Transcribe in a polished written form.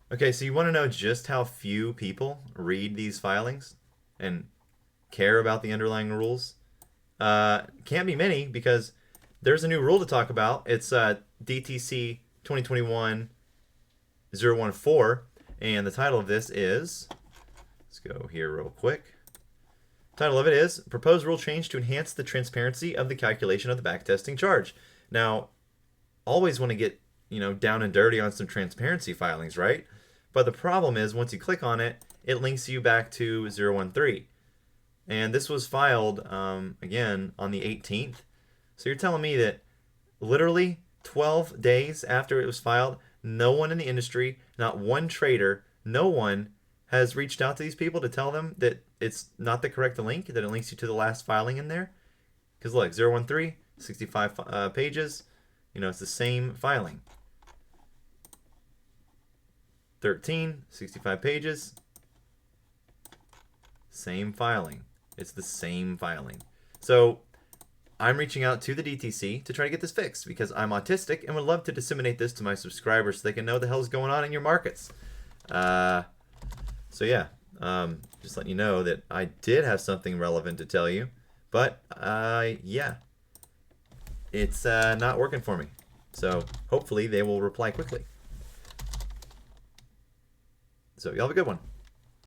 Okay, so you want to know just how few people read these filings and care about the underlying rules? Can't be many because there's a new rule to talk about. It's DTC 2021-014, and the title of this is, let's go here real quick. Title of it is Proposed Rule Change to Enhance the Transparency of the Calculation of the Backtesting Charge. Now, always want to get, down and dirty on some transparency filings, right? But the problem is once you click on it, it links you back to 013. And this was filed, again, on the 18th. So you're telling me that literally 12 days after it was filed, no one in the industry, not one trader, no one has reached out to these people to tell them that it's not the correct link, that it links you to the last filing in there? Because look, 013, 65 pages, it's the same filing. 13, 65 pages, same filing. It's the same filing. So I'm reaching out to the DTC to try to get this fixed because I'm autistic and would love to disseminate this to my subscribers so they can know the hell's going on in your markets. So yeah, just letting you know that I did have something relevant to tell you, but yeah, it's not working for me. So hopefully they will reply quickly. So y'all have a good one.